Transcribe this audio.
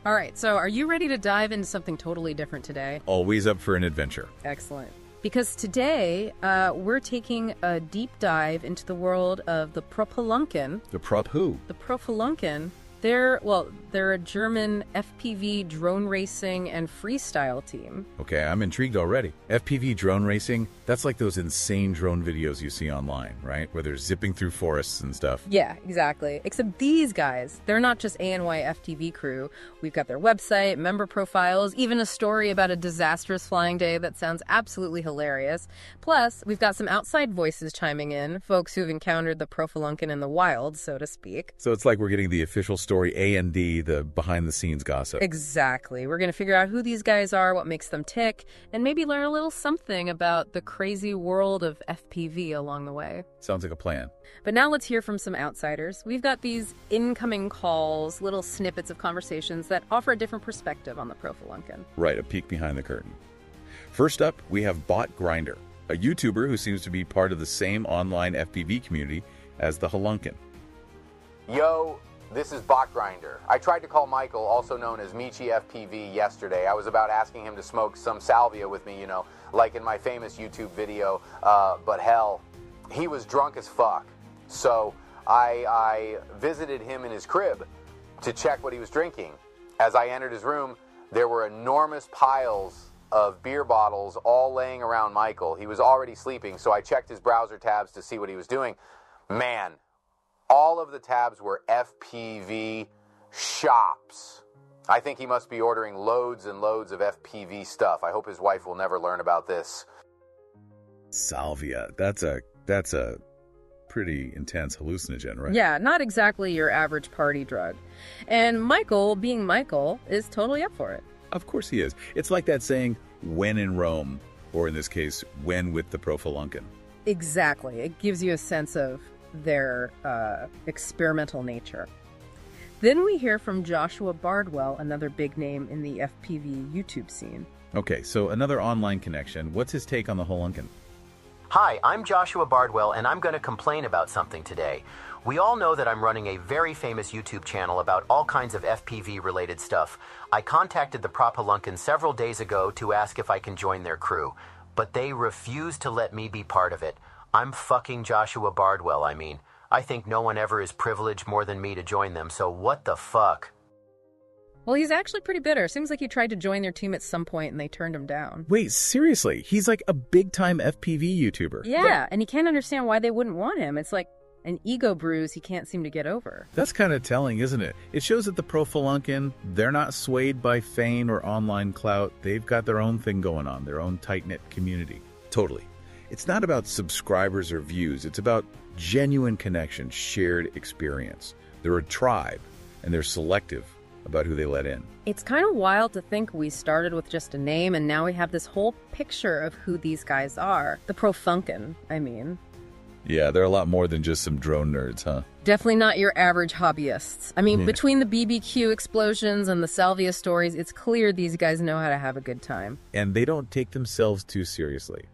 All right, so are you ready to dive into something totally different today? Always up for an adventure. Excellent. Because today, we're taking a deep dive into the world of the Prop Halunken. The prop who? The Prop Halunken. They're a German FPV drone racing and freestyle team. Okay, I'm intrigued already. FPV drone racing, that's like those insane drone videos you see online, right? Where they're zipping through forests and stuff. Yeah, exactly. Except these guys, they're not just ANY FTV crew. We've got their website, member profiles, even a story about a disastrous flying day that sounds absolutely hilarious. Plus, we've got some outside voices chiming in, folks who've encountered the Prop Halunken in the wild, so to speak. So it's like we're getting the official story A&D, the behind-the-scenes gossip. Exactly. We're going to figure out who these guys are, what makes them tick, and maybe learn a little something about the crazy world of FPV along the way. Sounds like a plan. But now let's hear from some outsiders. We've got these incoming calls, little snippets of conversations that offer a different perspective on the Prop Halunken. Right, a peek behind the curtain. First up, we have Botgrinder, a YouTuber who seems to be part of the same online FPV community as the Halunken. Yo, this is Botgrinder. I tried to call Michael, also known as Michi FPV, yesterday. I was about asking him to smoke some salvia with me, like in my famous YouTube video, but hell, he was drunk as fuck. So I visited him in his crib to check what he was drinking. As I entered his room, there were enormous piles of beer bottles all laying around Michael. He was already sleeping, so I checked his browser tabs to see what he was doing. Man, all of the tabs were FPV shops. I think he must be ordering loads and loads of FPV stuff. I hope his wife will never learn about this. Salvia. That's a pretty intense hallucinogen, right? Yeah, not exactly your average party drug. And Michael, being Michael, is totally up for it. Of course he is. It's like that saying, when in Rome, or in this case, when with the Prop Halunken. Exactly. It gives you a sense of their experimental nature. Then we hear from Joshua Bardwell, another big name in the FPV YouTube scene. Okay, so another online connection. What's his take on the Halunken? Hi, I'm Joshua Bardwell, and I'm going to complain about something today. We all know that I'm running a very famous YouTube channel about all kinds of FPV-related stuff. I contacted the Prop Halunken several days ago to ask if I can join their crew, but they refused to let me be part of it. I'm fucking Joshua Bardwell, I mean. I think no one ever is privileged more than me to join them, so what the fuck? Well, he's actually pretty bitter. Seems like he tried to join their team at some point and they turned him down. Wait, seriously? He's like a big-time FPV YouTuber. Yeah, and he can't understand why they wouldn't want him. It's like an ego bruise he can't seem to get over. That's kind of telling, isn't it? It shows that the Prop Halunken, they're not swayed by fame or online clout. They've got their own thing going on, their own tight-knit community. Totally. It's not about subscribers or views. It's about genuine connection, shared experience. They're a tribe, and they're selective about who they let in. It's kind of wild to think we started with just a name, and now we have this whole picture of who these guys are. The Prop Halunken, I mean. Yeah, they're a lot more than just some drone nerds, huh? Definitely not your average hobbyists. I mean, between the BBQ explosions and the salvia stories, it's clear these guys know how to have a good time. And they don't take themselves too seriously.